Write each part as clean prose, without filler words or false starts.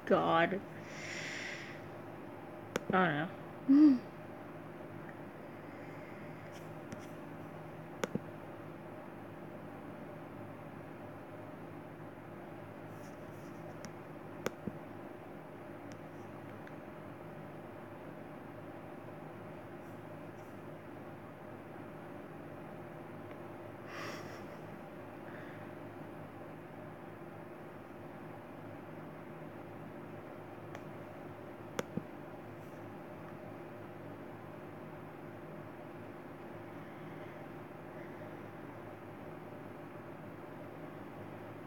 God. I don't know.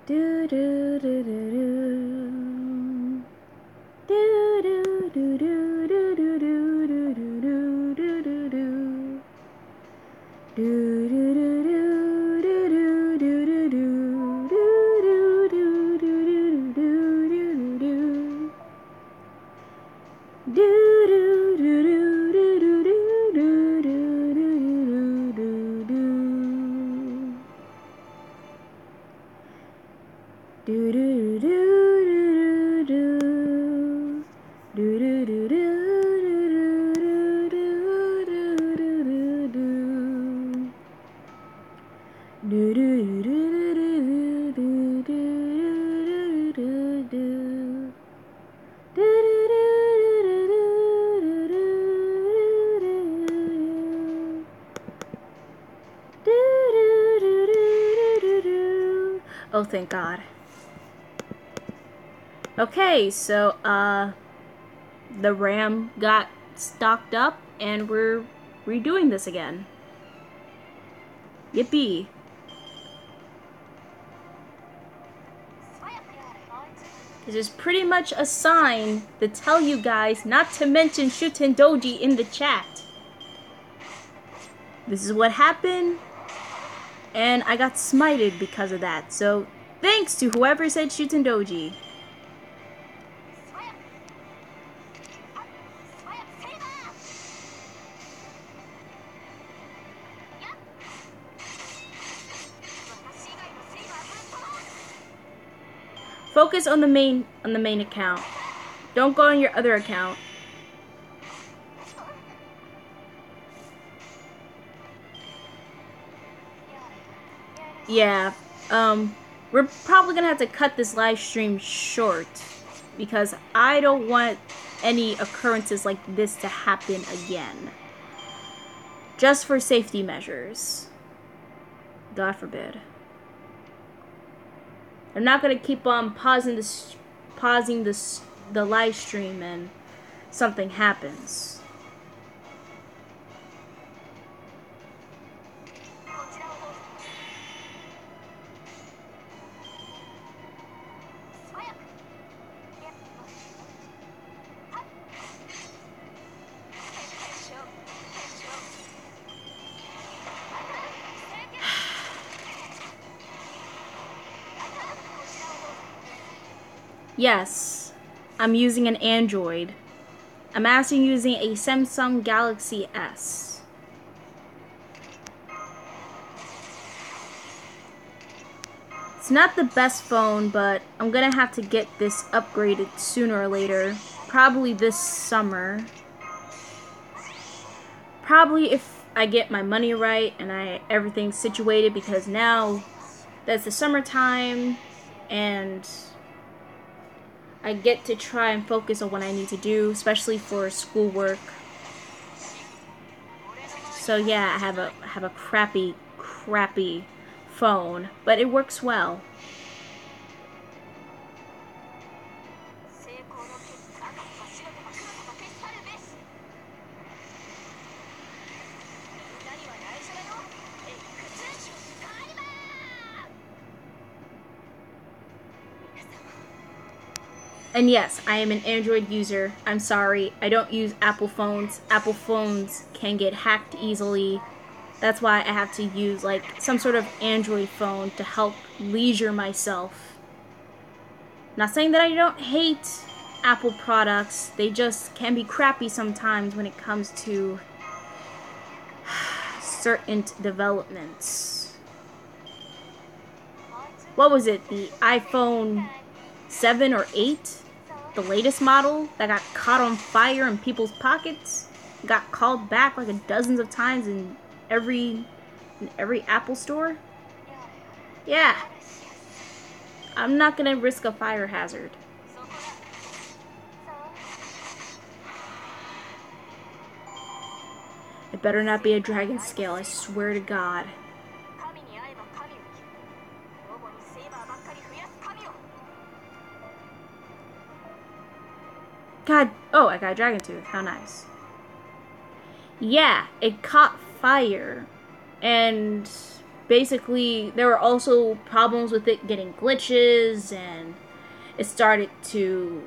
Do do do do do. Do do do do do do do do do do do do. Do do do do do do do do do do Oh, thank God. Okay, so, the RAM got stocked up, and we're redoing this again. Yippee. This is pretty much a sign to tell you guys not to mention Shuten Doji in the chat. This is what happened, and I got smited because of that. So, thanks to whoever said Shuten Doji. Focus on the main account. Don't go on your other account. Yeah, we're probably gonna have to cut this live stream short because I don't want any occurrences like this to happen again. Just for safety measures. God forbid. I'm not gonna keep on pausing the live stream and something happens. Yes, I'm using an Android. I'm actually using a Samsung Galaxy S. It's not the best phone, but I'm gonna have to get this upgraded sooner or later. Probably this summer. Probably if I get my money right and everything's situated, because now that's the summertime and I get to try and focus on what I need to do, especially for schoolwork. So yeah, I have a crappy phone, but it works well. And yes, I am an Android user. I'm sorry, I don't use Apple phones. Apple phones can get hacked easily. That's why I have to use like some sort of Android phone to help leisure myself. Not saying that I don't hate Apple products, they just can be crappy sometimes when it comes to certain developments. What was it, the iPhone 7 or 8 the latest model that got caught on fire in people's pockets, got called back like dozens of times in every Apple store. Yeah. I'm not gonna risk a fire hazard. It better not be a dragon scale, I swear to God. God, oh, I got a dragon tooth. How nice. Yeah, it caught fire. And basically, there were also problems with it getting glitches, and it started to,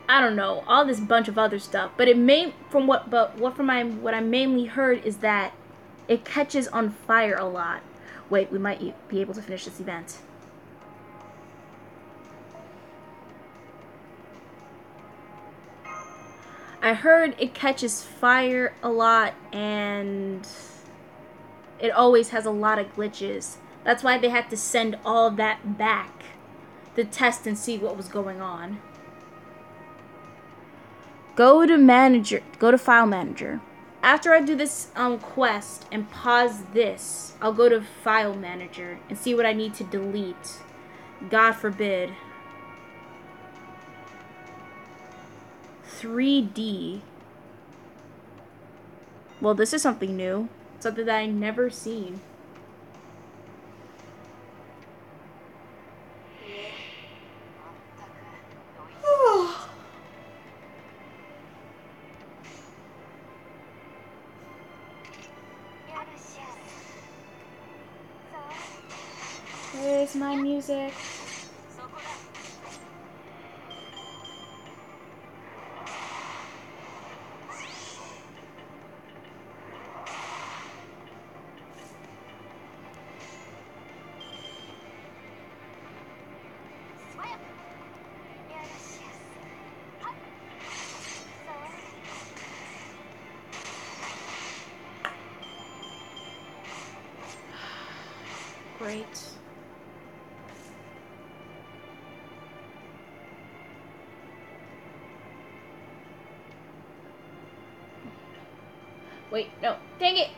I don't know, all this bunch of other stuff. But it may, what I mainly heard is that it catches on fire a lot. Wait, we might be able to finish this event. I heard it catches fire a lot and it always has a lot of glitches. That's why they had to send all of that back to test and see what was going on. Go to File Manager. After I do this quest and pause this, I'll go to File Manager and see what I need to delete. God forbid. 3D. Well, this is something new. Something that I never seen. Where's my music? Great. Wait, no. Dang it!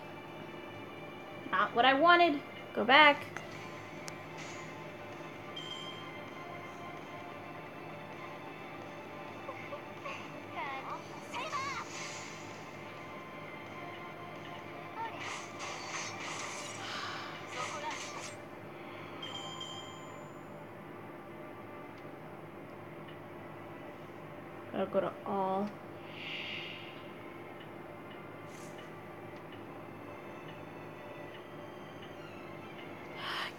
Not what I wanted. Go back. Gotta go to all.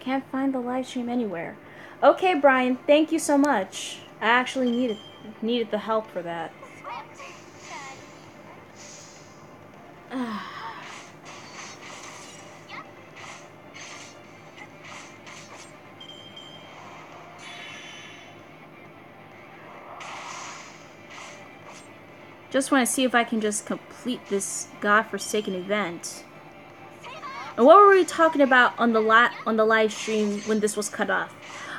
Can't find the live stream anywhere. Okay, Brian, thank you so much. I actually needed the help for that. Just want to see if I can just complete this godforsaken event. And what were we talking about on the live stream when this was cut off?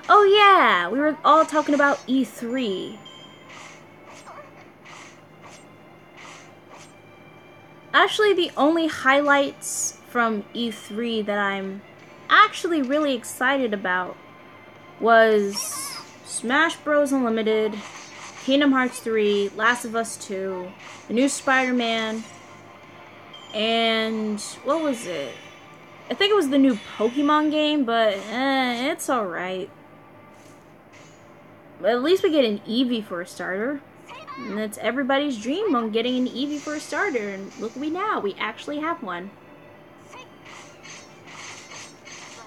Oh yeah, we were all talking about E3. Actually, the only highlights from E3 that I'm actually really excited about was Smash Bros. Unlimited, Kingdom Hearts 3, Last of Us 2, the new Spider-Man, and what was it? I think it was the new Pokemon game, but it's alright. But at least we get an Eevee for a starter. And it's everybody's dream on getting an Eevee for a starter. And look at me now, we actually have one.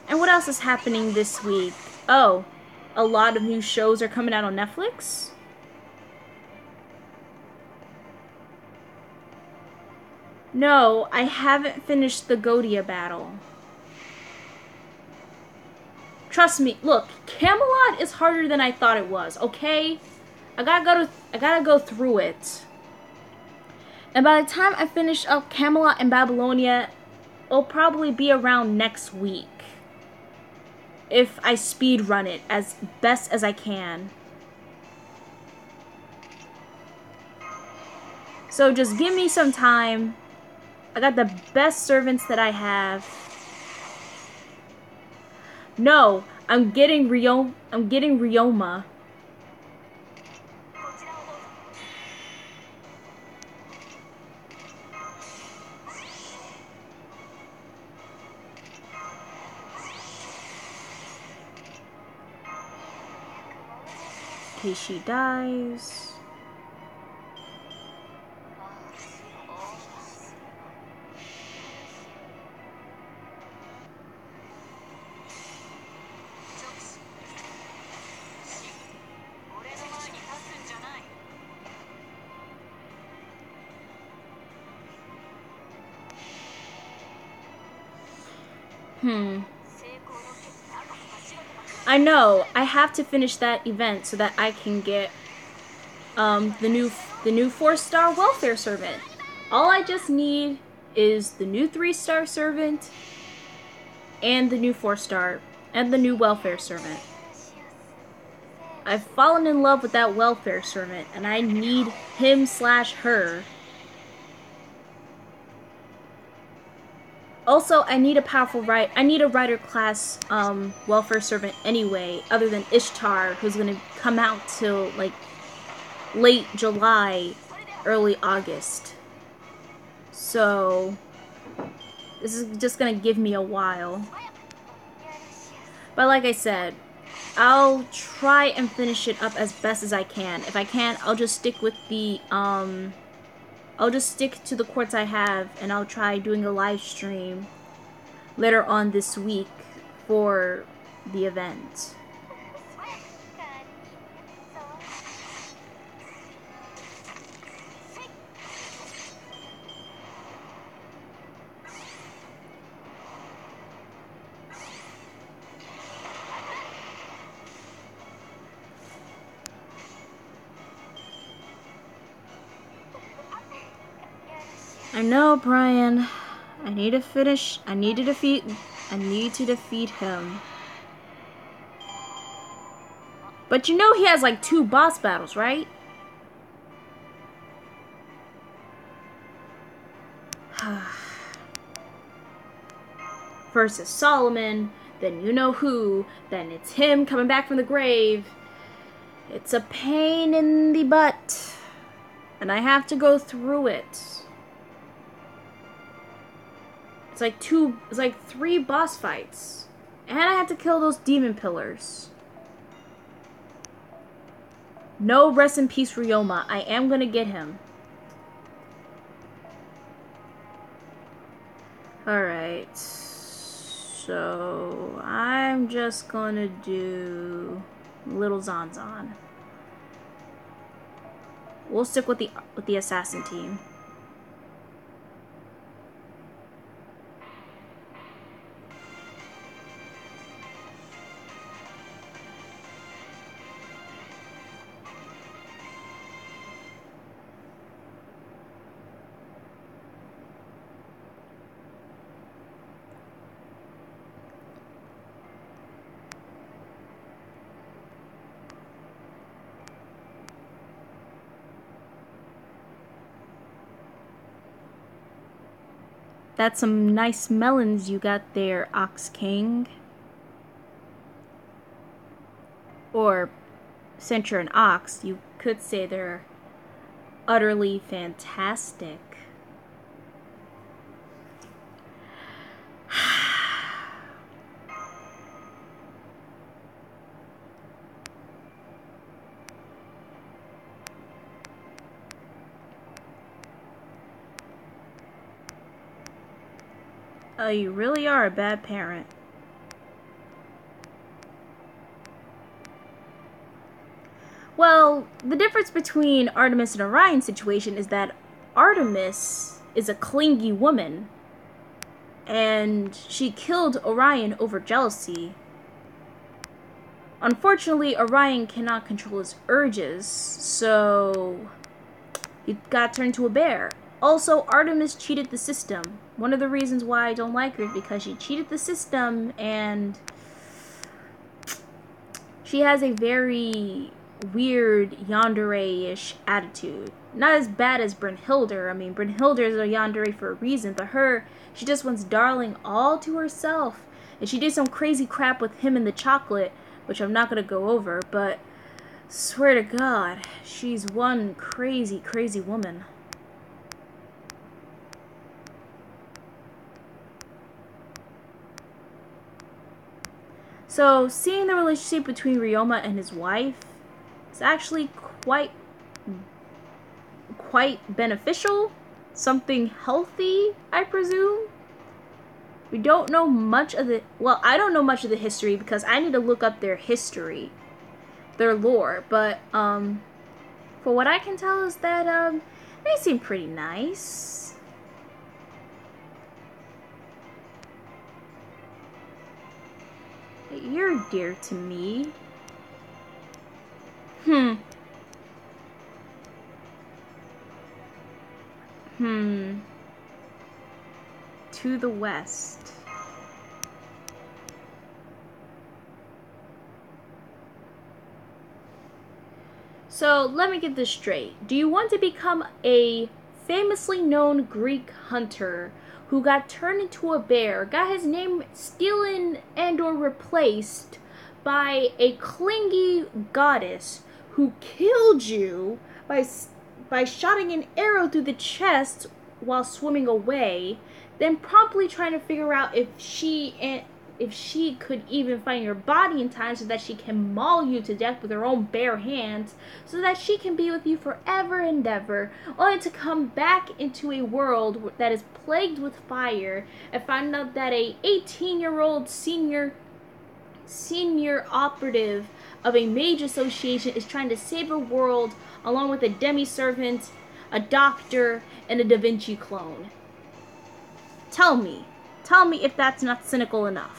And what else is happening this week? Oh, a lot of new shows are coming out on Netflix. No, I haven't finished the Godia battle. Trust me, look, Camelot is harder than I thought it was, okay? I gotta go through it. And by the time I finish up Camelot and Babylonia, it'll probably be around next week. If I speed run it as best as I can. So just give me some time. I got the best servants that I have. No, I'm getting Ryoma. In case she dies. I know. I have to finish that event so that I can get the new 4-star welfare servant. All I just need is the new 3-star servant and the new 4-star and the new welfare servant. I've fallen in love with that welfare servant and I need him/her. Also, I need a powerful I need a rider class welfare servant anyway, other than Ishtar, who's gonna come out till like late July, early August. So this is just gonna give me a while. But like I said, I'll try and finish it up as best as I can. If I can't, I'll just stick with the I'll just stick to the quartz I have, and I'll try doing a live stream later on this week for the event. I know, Brian. I need to defeat him. But you know he has like 2 boss battles, right? First is Solomon, then you know who, then it's him coming back from the grave. It's a pain in the butt. And I have to go through it. It's like 3 boss fights. And I have to kill those demon pillars. No, rest in peace, Ryoma. I am gonna get him. Alright. So, I'm just gonna do Little Zanzan. We'll stick with the assassin team. That's some nice melons you got there, Ox King. Or, since you're an ox, you could say they're utterly fantastic. Oh, you really are a bad parent. Well, the difference between Artemis and Orion's situation is that Artemis is a clingy woman, and she killed Orion over jealousy. Unfortunately, Orion cannot control his urges, so he got turned into a bear. Also, Artemis cheated the system. One of the reasons why I don't like her is because she cheated the system, and she has a very weird yandere-ish attitude. Not as bad as Brynhildr. I mean, Brynhildr is a yandere for a reason, but her, she just wants Darling all to herself. And she did some crazy crap with him and the chocolate, which I'm not going to go over, but swear to God, she's one crazy, crazy woman. So, seeing the relationship between Ryoma and his wife is actually quite beneficial. Something healthy, I presume. We don't know much of the... Well, I don't know much of the history because I need to look up their history. Their lore. But, for what I can tell is that, they seem pretty nice. You're dear to me. To the west. So, let me get this straight. Do you want to become a famously known Greek hunter who got turned into a bear, got his name stolen and or replaced by a clingy goddess who killed you by shotting an arrow through the chest while swimming away, then promptly trying to figure out if she could even find your body in time so that she can maul you to death with her own bare hands, so that she can be with you forever and ever, only to come back into a world that is plagued with fire and find out that a 18-year-old senior operative of a mage association is trying to save a world along with a demi-servant, a doctor, and a Da Vinci clone. Tell me if that's not cynical enough.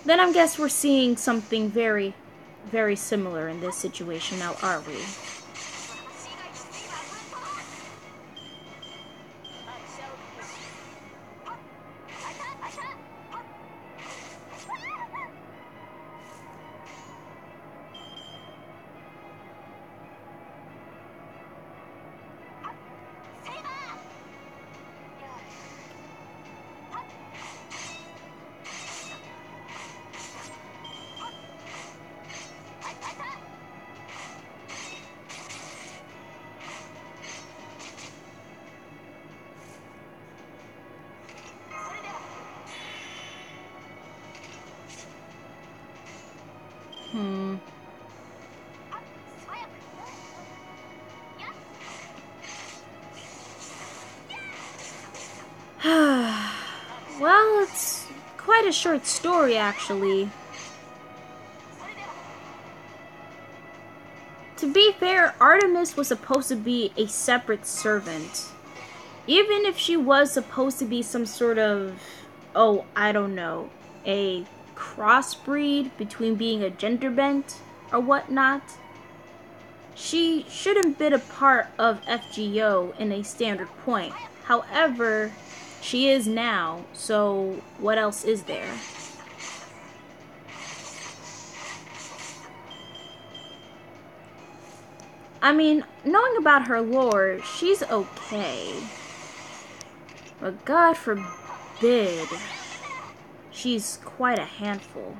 Then I guess we're seeing something very, very similar in this situation now, are we? Well, it's quite a short story, actually. To be fair, Artemis was supposed to be a separate servant. Even if she was supposed to be some sort of, oh, I don't know, a crossbreed between being a gender bent or whatnot, she shouldn't be a part of FGO in a standard point. However, she is now, so what else is there? I mean, knowing about her lore, she's okay. But God forbid, she's quite a handful.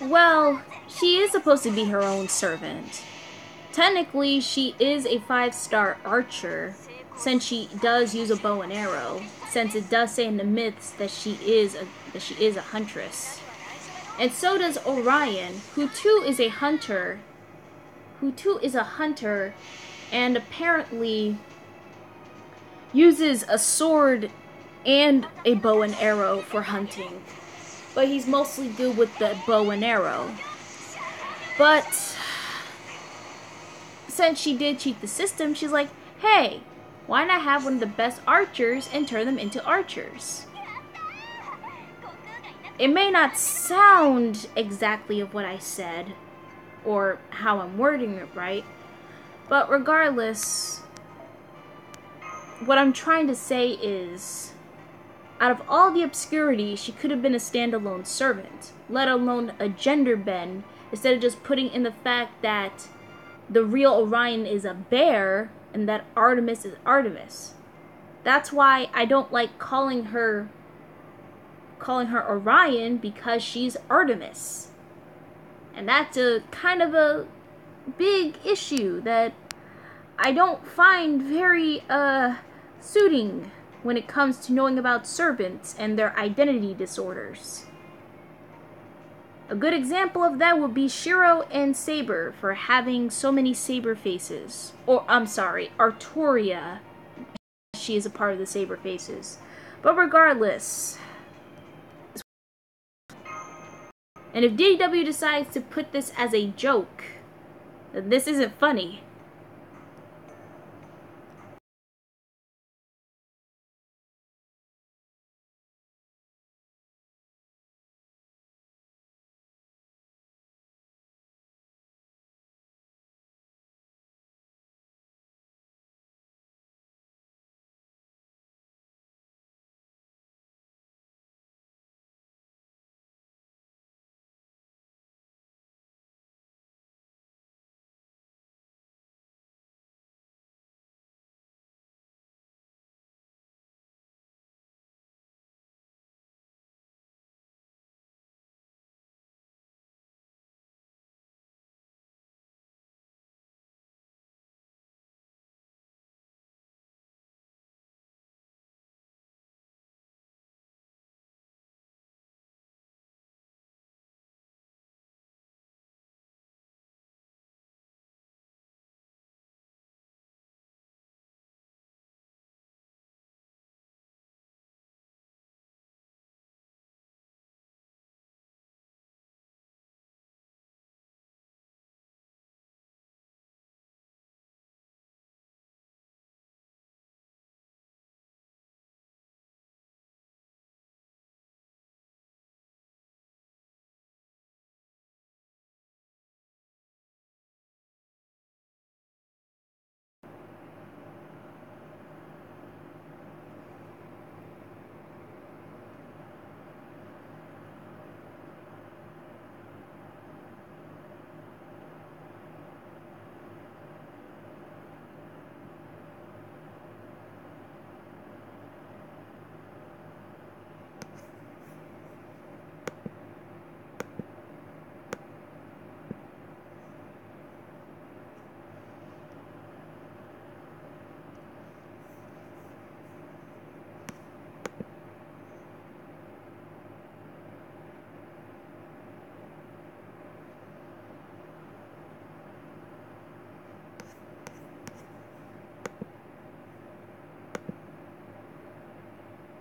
Well, she is supposed to be her own servant. Technically, she is a 5-star archer, since she does use a bow and arrow, since it does say in the myths that she is a huntress. And so does Orion, who too is a hunter, who too is a hunter and apparently uses a sword and a bow and arrow for hunting. But he's mostly good with the bow and arrow. But since she did cheat the system, she's like, hey, why not have one of the best archers and turn them into archers? It may not sound exactly of what I said, or how I'm wording it right, but regardless, what I'm trying to say is, out of all the obscurity, she could have been a standalone servant, let alone a gender bend, instead of just putting in the fact that the real Orion is a bear and that Artemis is Artemis. That's why I don't like calling her Orion, because she's Artemis. And that's a kind of a big issue that I don't find very suiting when it comes to knowing about servants and their identity disorders. A good example of that would be Shiro and Saber for having so many Saber faces. Or, I'm sorry, Arturia. She is a part of the Saber faces. But regardless. And if DW decides to put this as a joke, then this isn't funny.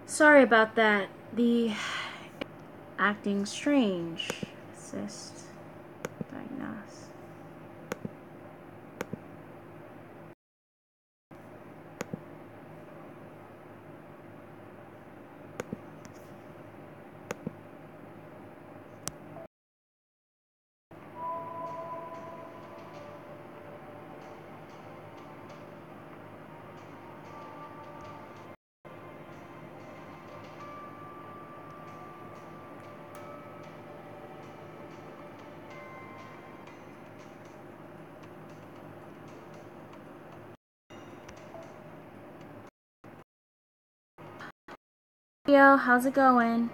Sorry about that. The acting strange. Assist. Diagnose. Yo, how's it going?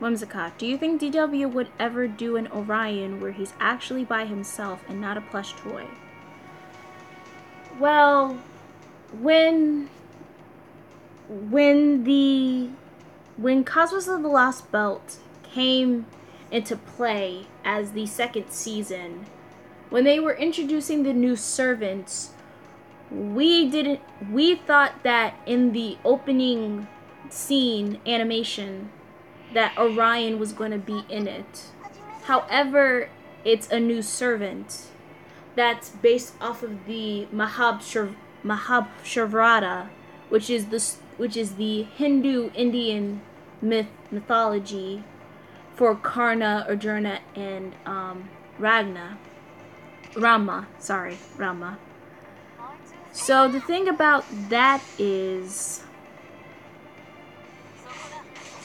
Whimsicott, do you think DW would ever do an Orion where he's actually by himself and not a plush toy? Well, when when Cosmos of the Lost Belt came into play as the second season, when they were introducing the new servants, we thought that in the opening scene animation that Orion was going to be in it. However, it's a new servant that's based off of the Mahabharata, which is the Hindu Indian mythology for Karna, Arjuna, and Rama. So the thing about that is,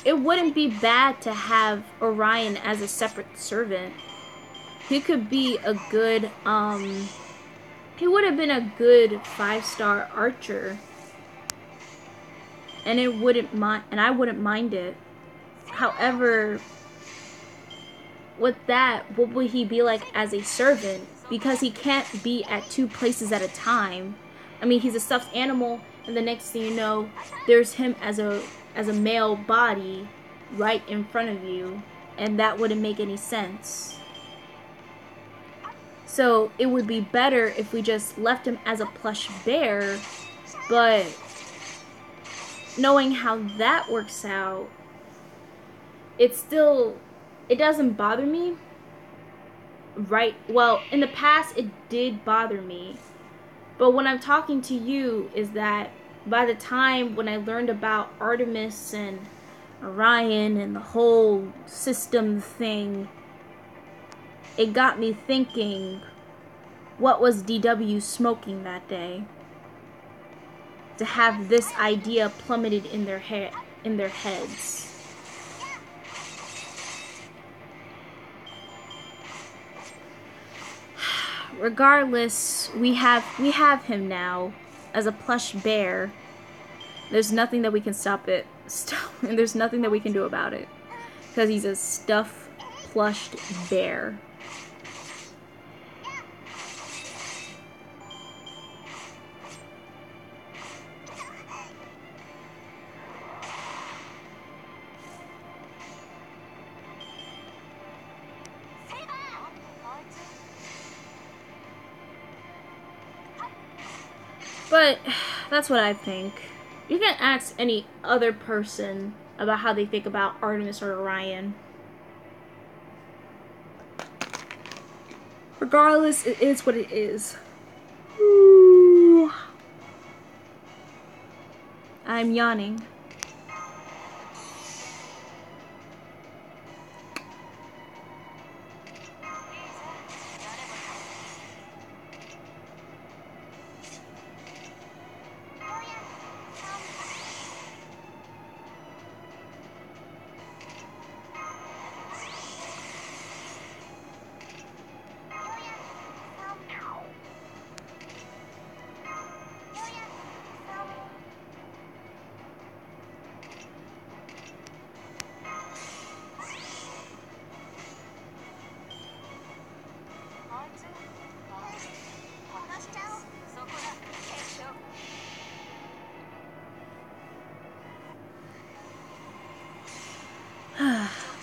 it wouldn't be bad to have Orion as a separate servant. He could be a good, he would have been a good 5-star archer. And I wouldn't mind it. However, with that, what would he be like as a servant? Because he can't be at 2 places at a time. I mean, he's a stuffed animal, and the next thing you know, there's him as a male body right in front of you, and that wouldn't make any sense. So it would be better if we just left him as a plush bear, but knowing how that works out, it doesn't bother me. Right? Well, in the past it did bother me. But when I'm talking to you is that by the time when I learned about Artemis and Orion and the whole system thing, it got me thinking, what was DW smoking that day? To have this idea plummeted in their heads. Regardless, we have him now as a plush bear. There's nothing that we can stop it. And there's nothing that we can do about it. Because he's a stuffed, plushed bear. But that's what I think. You can ask any other person about how they think about Artemis or Orion. Regardless, it is what it is. Ooh. I'm yawning.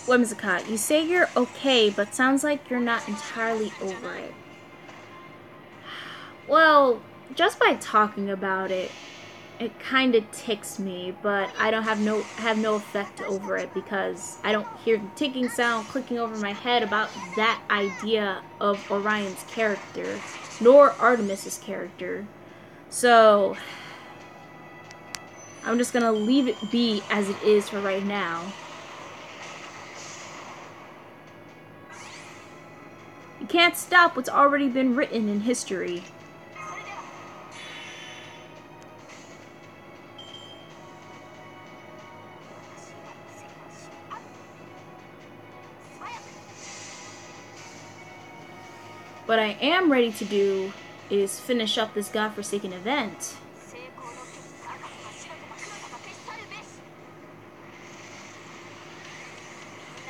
Whimsicott, you say you're okay, but sounds like you're not entirely over it. Well, just by talking about it, it kind of ticks me, but I don't have no effect over it because I don't hear the ticking sound clicking over my head about that idea of Orion's character, nor Artemis's character. So I'm just gonna leave it be as it is for right now. You can't stop what's already been written in history. What I am ready to do is finish up this godforsaken event.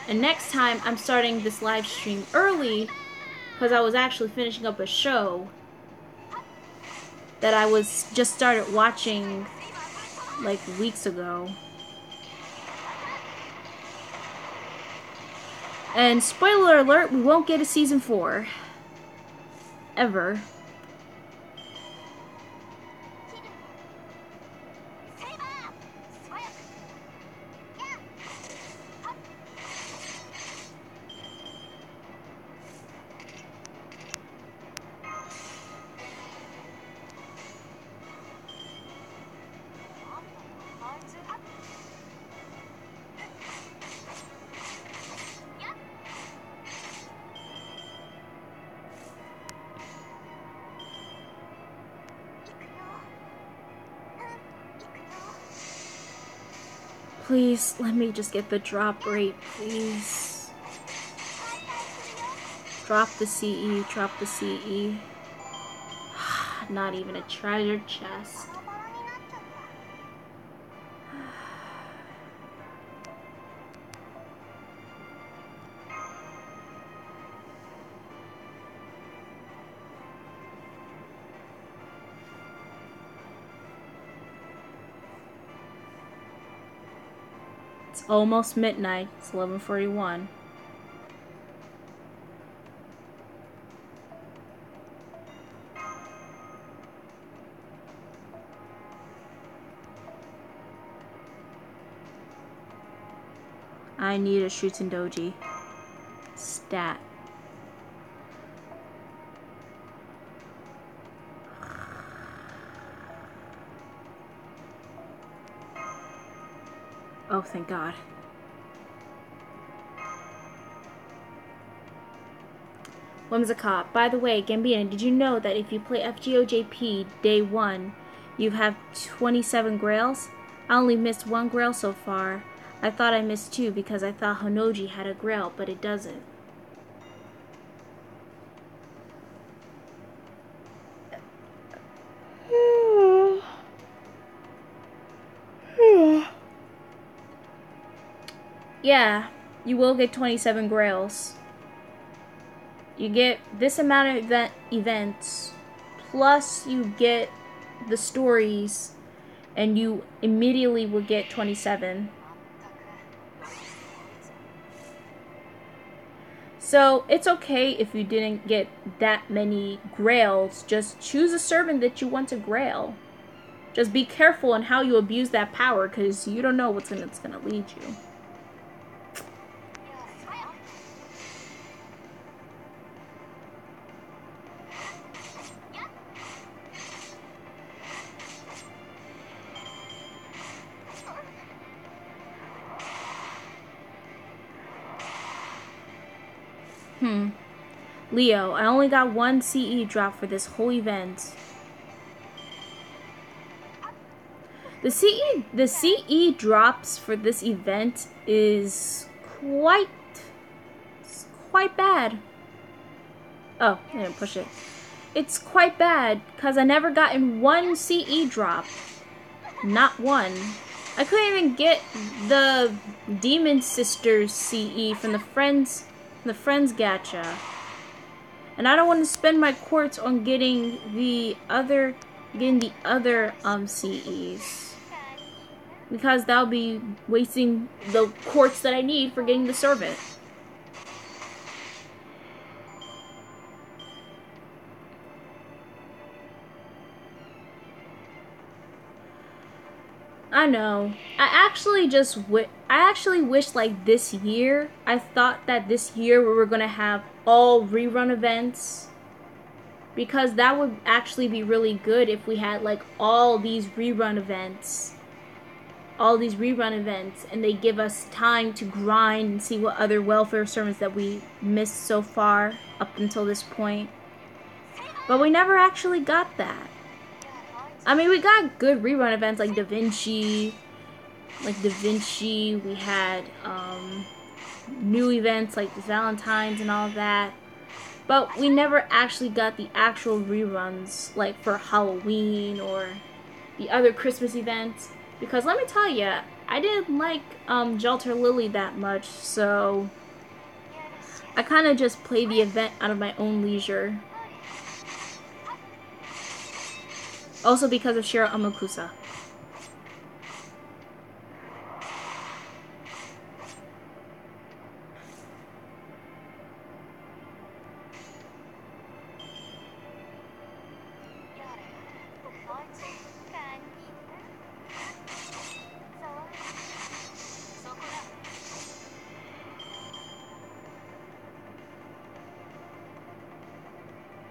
And next time I'm starting this live stream early because I was actually finishing up a show that I was just started watching like weeks ago. And spoiler alert, we won't get a season 4. Ever. Please, let me just get the drop rate, please. Drop the CE, drop the CE. Not even a treasure chest. It's almost midnight. It's 11:41. I need a Shuten Doji. Stat. Oh, thank God. Whimsicott. By the way, Gambino, did you know that if you play FGOJP day 1, you have 27 grails? I only missed 1 grail so far. I thought I missed 2 because I thought Honnouji had a grail, but it doesn't. Yeah, you will get 27 grails. You get this amount of events, plus you get the stories, and you immediately will get 27. So it's okay if you didn't get that many grails. Just choose a servant that you want to grail. Just be careful on how you abuse that power, because you don't know what's gonna lead you. Leo, I only got 1 CE drop for this whole event. The CE drops for this event is quite bad. Oh, I didn't push it. It's quite bad, because I never gotten 1 CE drop. Not 1. I couldn't even get the Demon Sisters CE from the Friends gacha. And I don't want to spend my quartz on getting the other CEs. Because that'll be wasting the quartz that I need for getting the servant. I know. I actually wish like this year, I thought that this year we were gonna have all rerun events, because that would actually be really good if we had like all these rerun events, and they give us time to grind and see what other welfare servants that we missed so far up until this point. But we never actually got that. I mean, we got good rerun events like Da Vinci. We had new events like Valentine's and all of that. But we never actually got the actual reruns like for Halloween or the other Christmas events. Because let me tell you, I didn't like Jalter Lily that much, so I kind of just played the event out of my own leisure. Also because of Shiro Amakusa.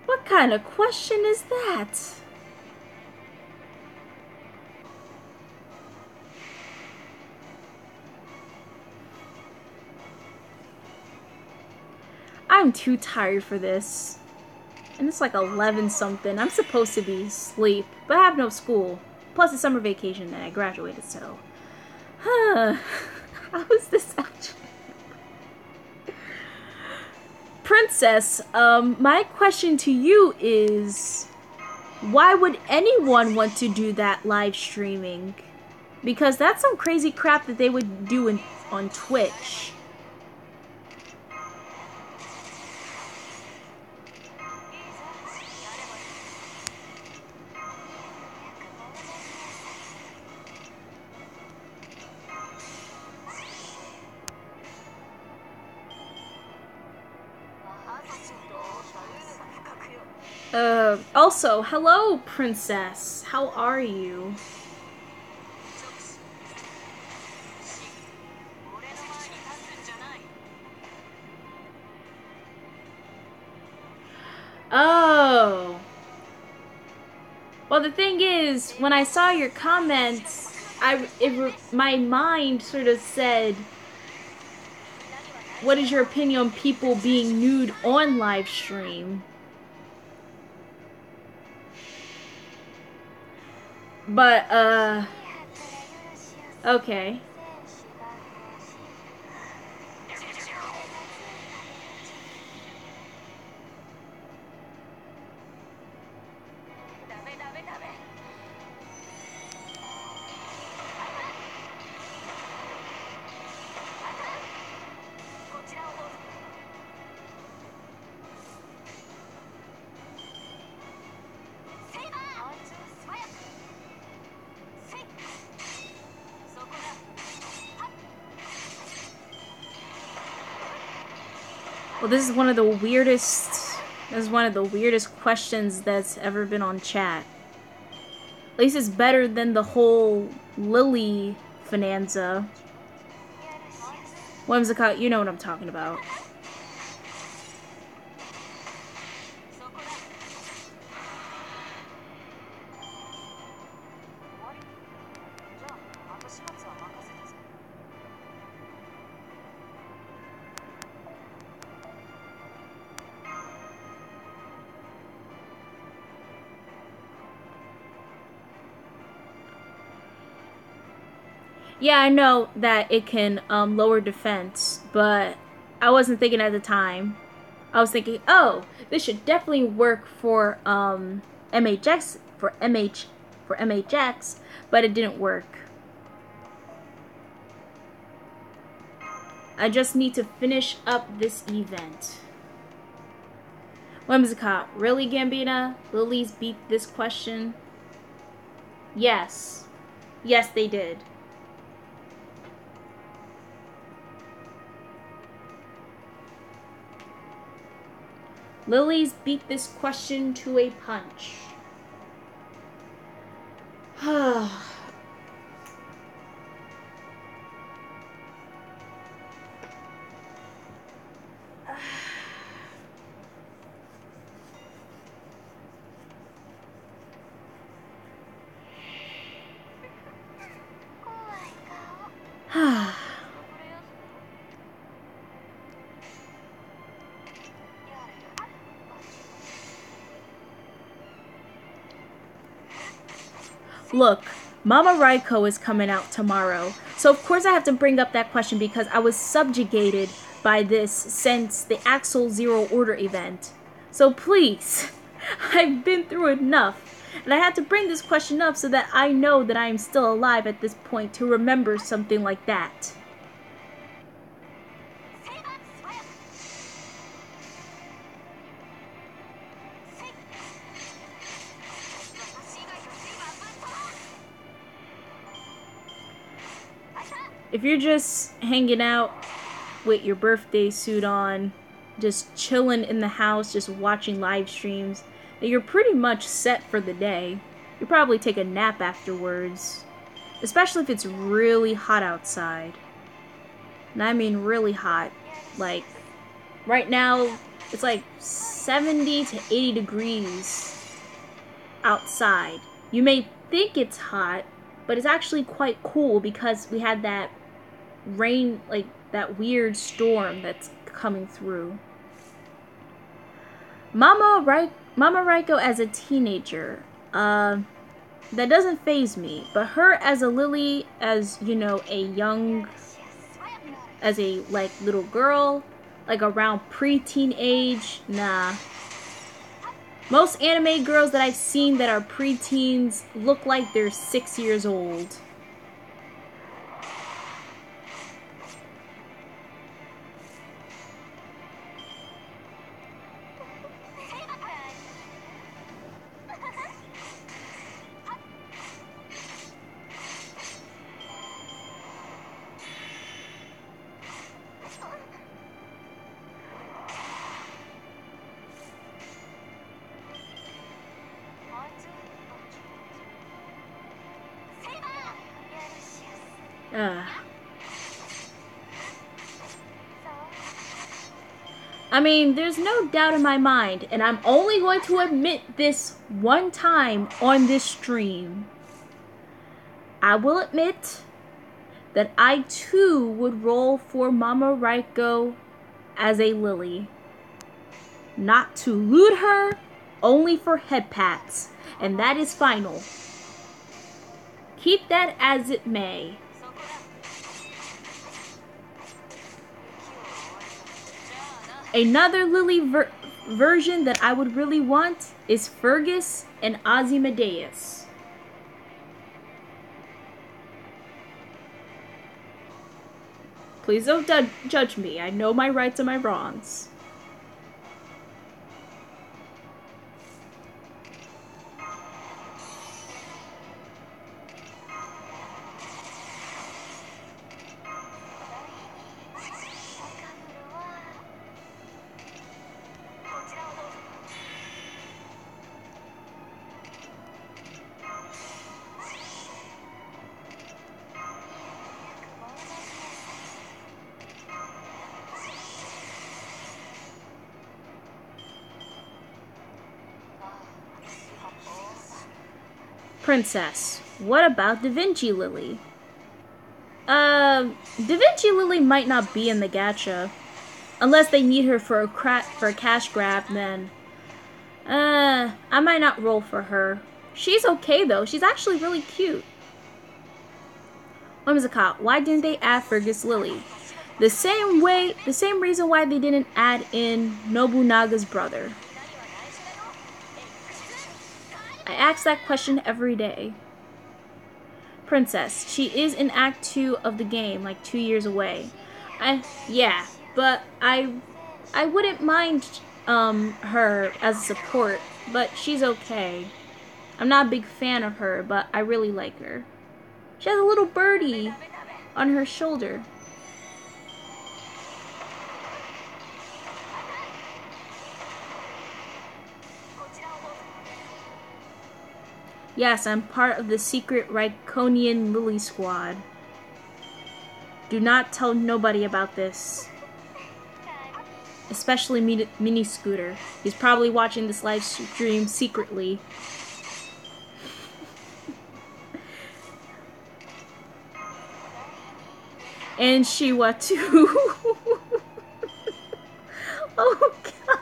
What kind of question is that? I'm too tired for this. And it's like 11 something. I'm supposed to be asleep, but I have no school. Plus it's summer vacation and I graduated, so. Huh. How is this actually? Princess, my question to you is, why would anyone want to do that live streaming? Because that's some crazy crap that they would do on Twitch. Also, hello, Princess. How are you? Oh. Well, the thing is, when I saw your comments, my mind sort of said, what is your opinion on people being nude on live stream? But, okay. Well, this is one of the weirdest questions that's ever been on chat. At least it's better than the whole Lily Finanza. Whimsicott, you know what I'm talking about. Yeah, I know that it can lower defense, but I wasn't thinking at the time. I was thinking, oh, this should definitely work for MHX for MHX, but it didn't work. I just need to finish up this event. Whimsicott, really, Gambina? Lilies beat this question? Yes. Yes, they did. Lilies beat this question to a punch. Look, Mama Raiko is coming out tomorrow, so of course I have to bring up that question because I was subjugated by this since the Axel Zero Order event. So please, I've been through enough, and I had to bring this question up so that I know that I am still alive at this point to remember something like that. if you're just hanging out with your birthday suit on, just chilling in the house, just watching live streams, then you're pretty much set for the day. You'll probably take a nap afterwards, especially if it's really hot outside. And I mean really hot. Like, right now, it's like 70 to 80 degrees outside. You may think it's hot, but it's actually quite cool because we had that rain, like that weird storm that's coming through. Mama Raiko as a teenager, that doesn't faze me, but her as a Lily, as, you know, as a, like, little girl, like around preteen age, nah. Most anime girls that I've seen that are preteens look like they're 6 years old. I mean, there's no doubt in my mind, and I'm only going to admit this one time on this stream. I will admit that I too would roll for Mama Raiko as a Lily. Not to loot her, only for head pats, and that is final. Keep that as it may. Another Lily version that I would really want is Fergus and Ozymandias. Please don't judge me. I know my rights and my wrongs. Princess, what about Da Vinci Lily? Da Vinci Lily might not be in the gacha. Unless they need her for a cash grab, then I might not roll for her. She's okay though. She's actually really cute. Whimsicott, why didn't they add Fergus Lily? The same reason why they didn't add in Nobunaga's brother. I ask that question every day. Princess, she is in Act 2 of the game, like 2 years away. Yeah, but I wouldn't mind her as a support, but she's okay. I'm not a big fan of her, but I really like her. She has a little birdie on her shoulder. Yes, I'm part of the secret Raikonian Lily Squad. Do not tell nobody about this. Especially Mini Scooter. He's probably watching this live stream secretly. And Shiwa too. Oh god.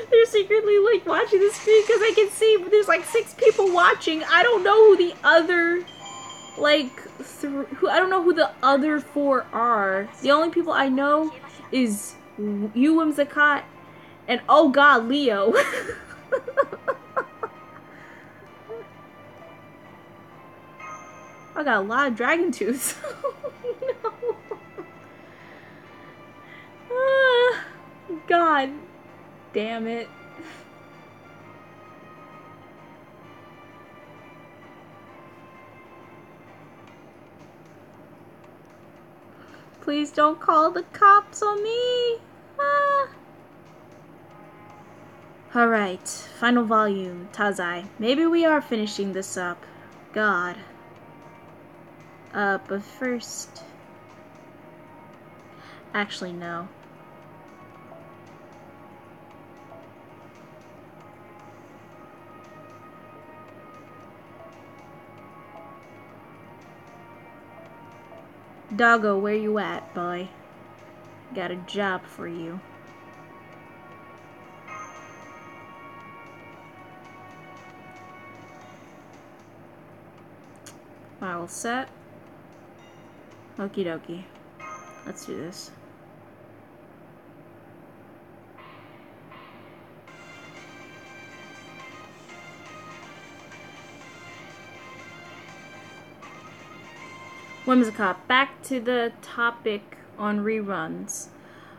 They're secretly like watching this stream because I can see there's like 6 people watching. I don't know who the other I don't know who the other 4 are. The only people I know is you, Whimsicott, and oh god, Leo. I got a lot of dragon tooths. No. God damn it. Please don't call the cops on me. Ah. Alright, final volume, Tazai. Maybe we are finishing this up. God. But first... Actually, no. Doggo, where you at, boy? Got a job for you. All set. Okie dokie. Let's do this. Whimsicott, back to the topic on reruns.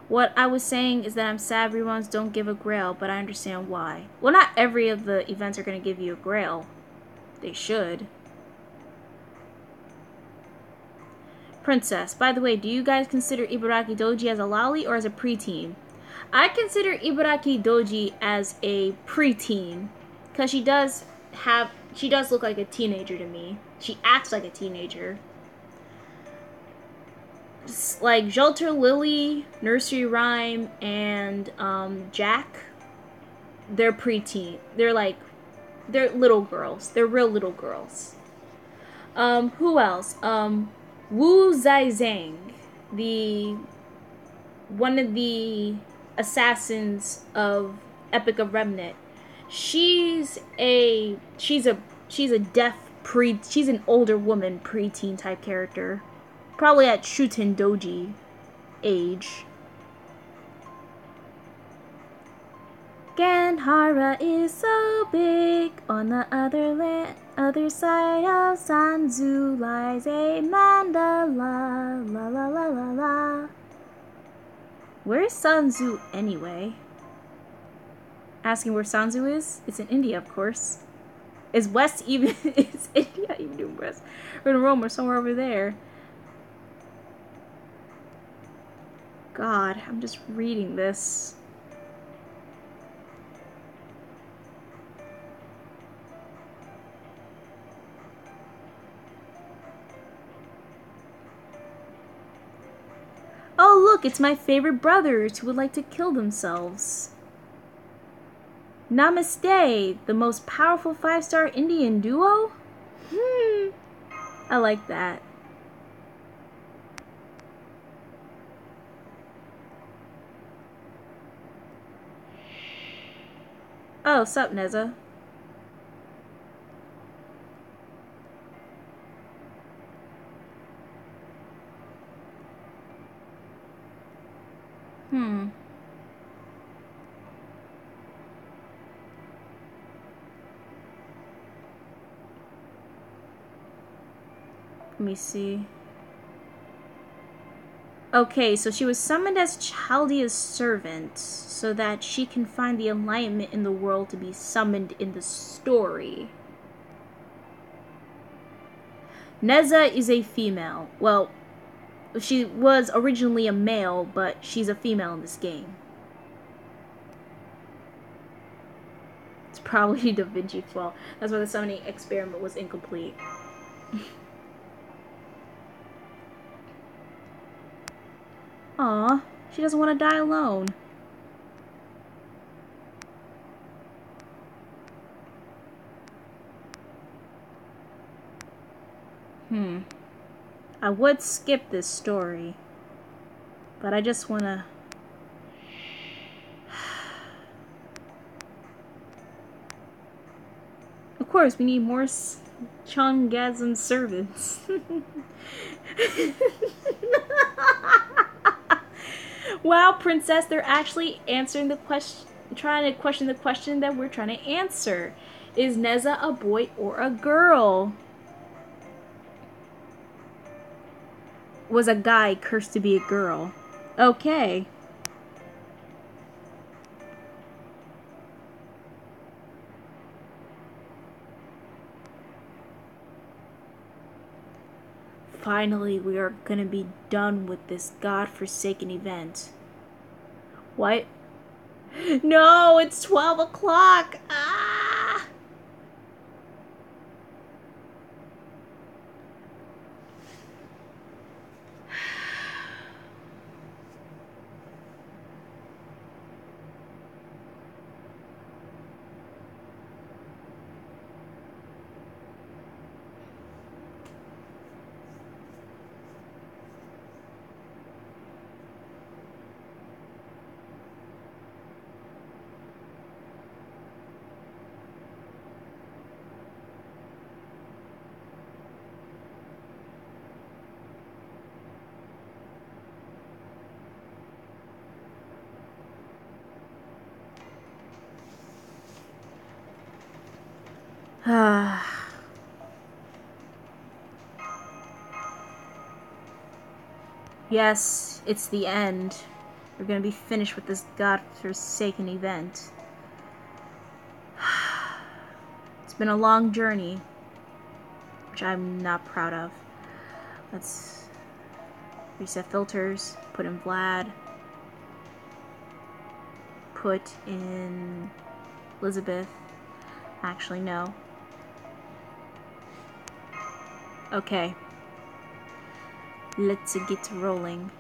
What I was saying is that I'm sad reruns don't give a grail, but I understand why. Well, not every of the events are going to give you a grail. They should. Princess, by the way, do you guys consider Ibaraki Doji as a loli or as a preteen? I consider Ibaraki Doji as a preteen, because she does look like a teenager to me. She acts like a teenager. Like Jolter, Lily, Nursery Rhyme, and Jack, they're preteen. They're little girls. They're real little girls. Who else? Wu Zizang, one of the assassins of Epic of Remnant. She's an older woman preteen type character. Probably at Shuten Doji age. Ganhara is so big. On the other side of Sanzu lies a mandala. La la la la la. Where's Sanzu anyway? Asking where Sanzu is? It's in India, of course. Is West even... is India even in West? Or in Rome or somewhere over there. God, I'm just reading this. Oh look, it's my favorite brothers who would like to kill themselves. Namaste, the most powerful 5-star Indian duo? I like that. Oh, sup, Neza? Let me see. Okay, so she was summoned as Chaldea's servant so that she can find the alignment in the world to be summoned in the story. Neza is a female. Well, she was originally a male, but she's a female in this game. It's probably Da Vinci flaw. That's why the summoning experiment was incomplete. Aw, she doesn't want to die alone. I would skip this story, but I just want to... Of course, we need more Chongasm servants. Wow, Princess, they're actually answering the question, trying to question the question that we're trying to answer. Is Neza a boy or a girl? Was a guy cursed to be a girl? Okay. Finally, we are gonna be done with this godforsaken event. What? No, it's 12 o'clock! Ah! Yes, it's the end. We're gonna be finished with this godforsaken event. It's been a long journey, which I'm not proud of. Let's reset filters, put in Vlad, put in Elizabeth. Actually, no. Okay. Let's get rolling.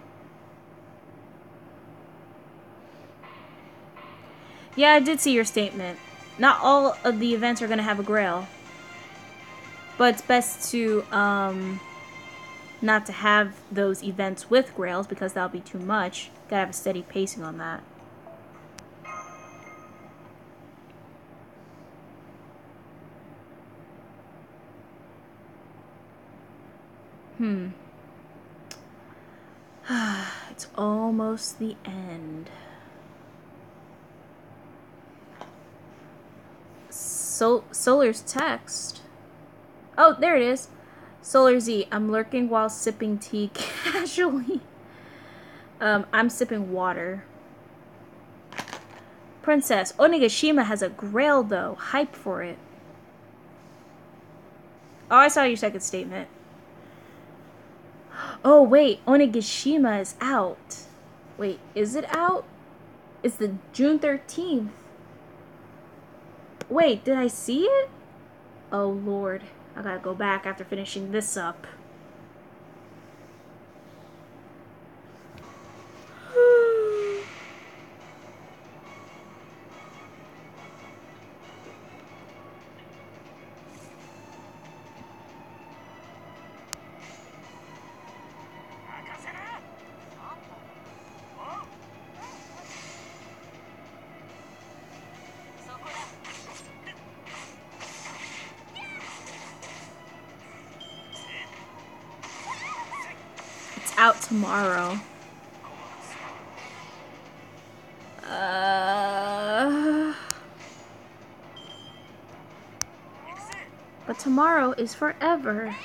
Yeah, I did see your statement. Not all of the events are gonna have a grail. But it's best to, not to have those events with grails because that'll be too much. Gotta have a steady pacing on that. It's almost the end. Solar's text. Oh, there it is. Solar Z, I'm lurking while sipping tea casually. I'm sipping water. Princess, Onigashima has a grail though. Hype for it. Oh, I saw your second statement. Oh, wait. Onigashima is out. Wait, is it out? It's the June 13th. Wait, did I see it? Oh, Lord. I gotta go back after finishing this up. Out tomorrow. But tomorrow is forever.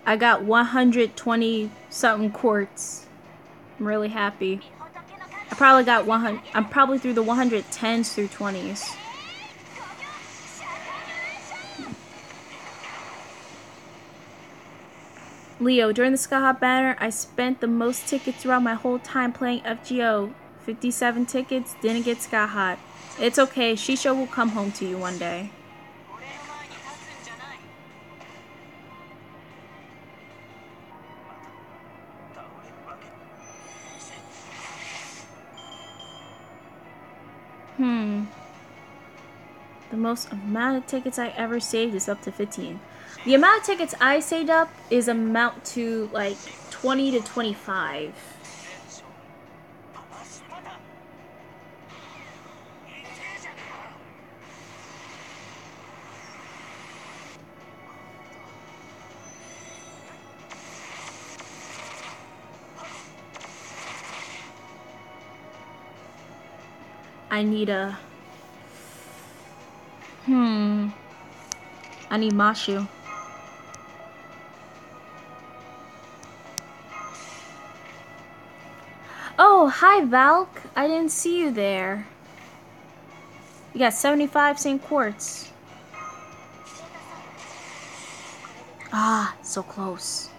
I got 120 something quartz. I'm really happy. I probably got 100. I'm probably through the 110s through 20s. Leo, during the Skyhop banner, I spent the most tickets throughout my whole time playing FGO. 57 tickets, didn't get Skyhot. It's okay, Shisho will come home to you one day. The most amount of tickets I ever saved is up to 15. The amount of tickets I saved up is amount to like 20 to 25. I need a... I need Mashu. Oh, hi Valk. I didn't see you there. You got 75 St. Quartz. Ah, so close.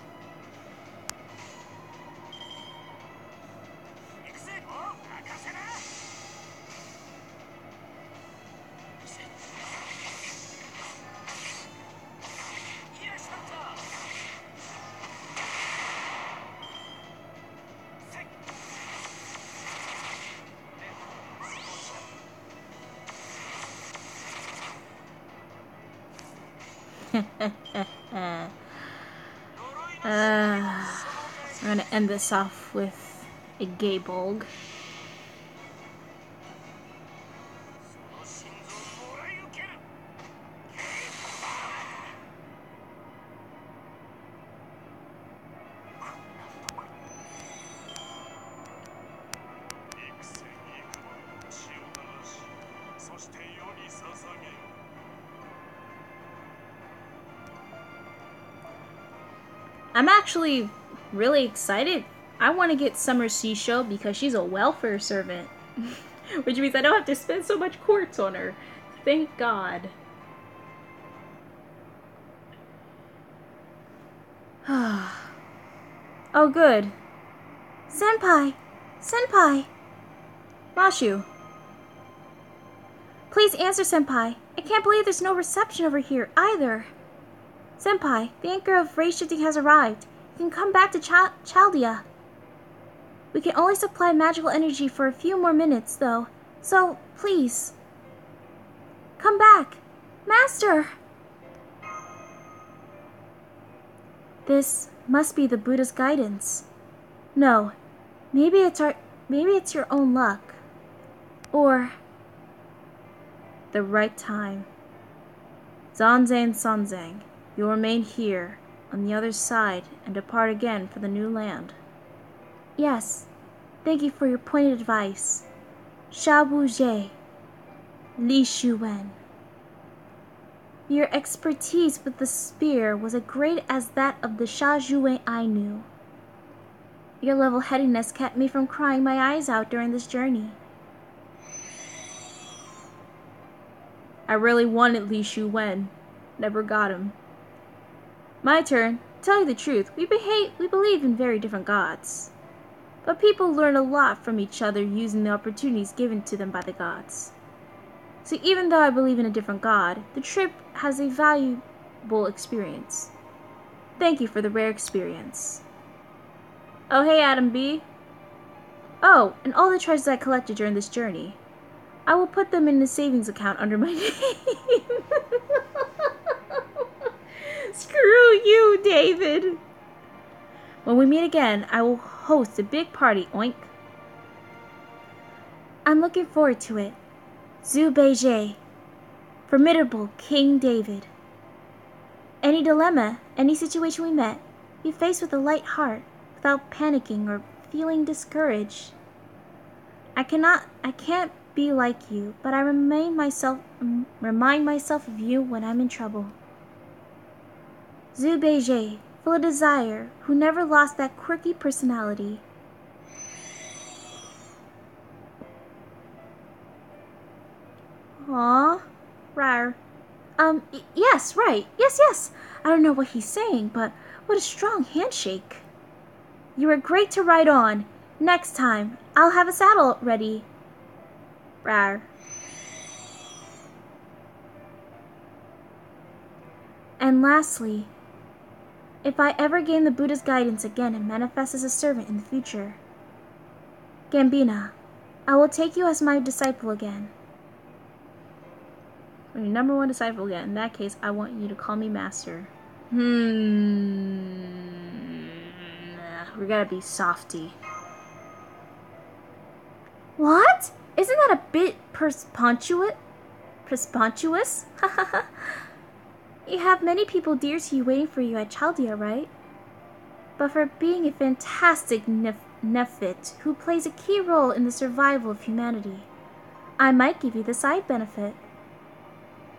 I'm gonna end this off with a Gaybolg. I'm actually really excited. I want to get Summer Shisho because she's a welfare servant. Which means I don't have to spend so much quartz on her. Thank God. Oh, good. Senpai! Senpai! Mashu. Please answer, Senpai. I can't believe there's no reception over here, either. Senpai, the anchor of race shifting has arrived. You can come back to Chaldea. We can only supply magical energy for a few more minutes, though. So, please. Come back! Master! This must be the Buddha's guidance. No, maybe it's your own luck. Or the right time. Zanzan Sanzang, you remain here, on the other side, and depart again for the new land. Yes, thank you for your pointed advice. Shabu Jie, Li Shuwen. Your expertise with the spear was as great as that of the Sha Zhuwei I knew. Your level-headedness kept me from crying my eyes out during this journey. I really wanted Li Shuwen. Never got him. My turn. To tell you the truth, we believe in very different gods. But people learn a lot from each other using the opportunities given to them by the gods. So even though I believe in a different god, the trip has a valuable experience. Thank you for the rare experience. Oh, hey, Adam B. Oh, and all the treasures I collected during this journey. I will put them in the savings account under my name. Screw you, David. When we meet again, I will host a big party, oink. I'm looking forward to it. Zhu Beijie, formidable King David. Any dilemma, any situation we met, we face with a light heart, without panicking or feeling discouraged. I can't be like you, but I remind myself of you when I'm in trouble. Zhu Beijie, full of desire, who never lost that quirky personality. Aww. Rar. Yes, right. Yes. I don't know what he's saying, but what a strong handshake. You are great to ride on. Next time, I'll have a saddle ready. Rar. And lastly, if I ever gain the Buddha's guidance again and manifest as a servant in the future, Gambina, I will take you as my disciple again. Your number one disciple again. In that case, I want you to call me master. We gotta be softy. What? Isn't that a bit presumptuous? You have many people dear to you waiting for you at Chaldea, right? But for being a fantastic Nephit who plays a key role in the survival of humanity, I might give you the side benefit.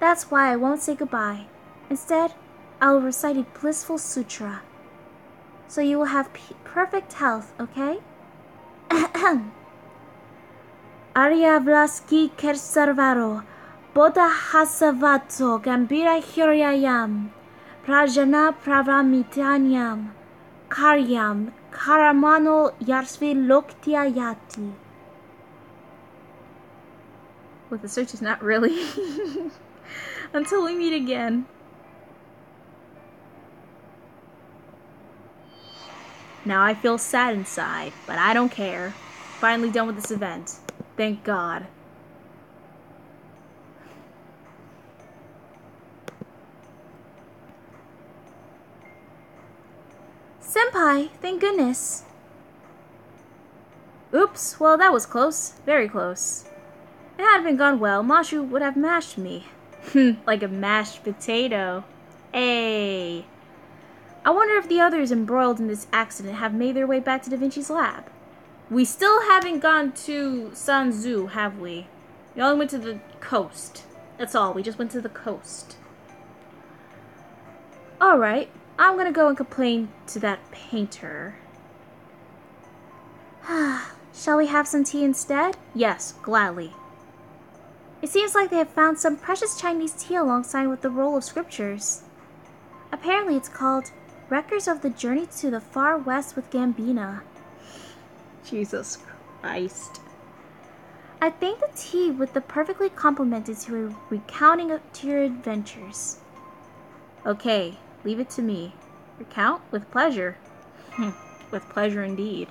That's why I won't say goodbye. Instead, I will recite a blissful sutra. So you will have perfect health, okay? Arya Vlaski Kersarvaro, Bodha Hasavato, Gambira Hiryayam, Prajana Pravamitanyam, Karyam, Karamano Yarsvi Loktiayati. Well, the search is not really. Until we meet again. Now I feel sad inside, but I don't care. Finally done with this event. Thank God. Senpai, thank goodness. Oops, well that was close. Very close. If it had been gone well, Mashu would have mashed me. Like a mashed potato. Ay. I wonder if the others embroiled in this accident have made their way back to Da Vinci's lab. We still haven't gone to Sanzu, have we? We only went to the coast. That's all. We just went to the coast. Alright. I'm gonna go and complain to that painter. Shall we have some tea instead? Yes, gladly. It seems like they have found some precious Chinese tea alongside with the roll of scriptures. Apparently it's called Records of the Journey to the Far West with Gambina. Jesus Christ. I think the tea would be perfectly complemented to a recounting to your adventures. Okay, leave it to me. Recount with pleasure. With pleasure indeed.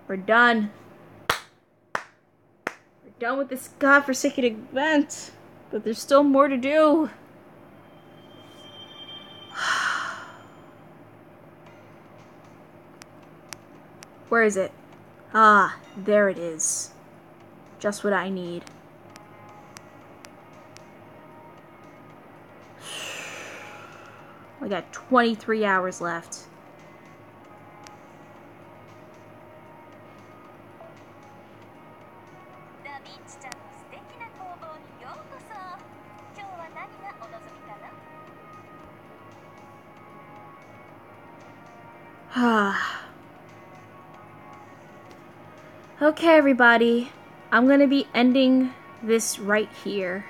We're done. Done with this godforsaken event, but there's still more to do. Where is it? Ah, there it is. Just what I need. I got 23 hours left. Okay, everybody. I'm gonna be ending this right here.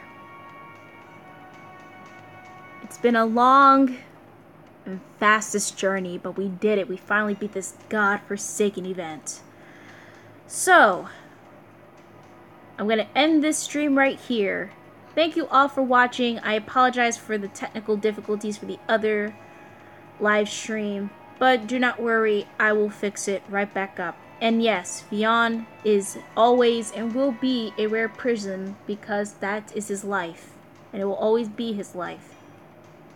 It's been a long and fastest journey, but we did it. We finally beat this godforsaken event. So, I'm gonna end this stream right here. Thank you all for watching. I apologize for the technical difficulties for the other live stream, but do not worry, I will fix it right back up. And yes, Vion is always and will be a rare prism because that is his life, and it will always be his life.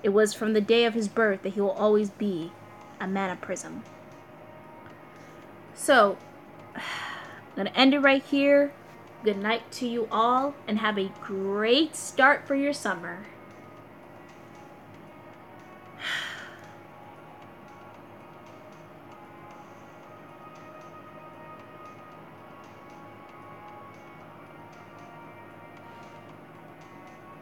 It was from the day of his birth that he will always be a mana prism. So, I'm gonna end it right here. Good night to you all, and have a great start for your summer.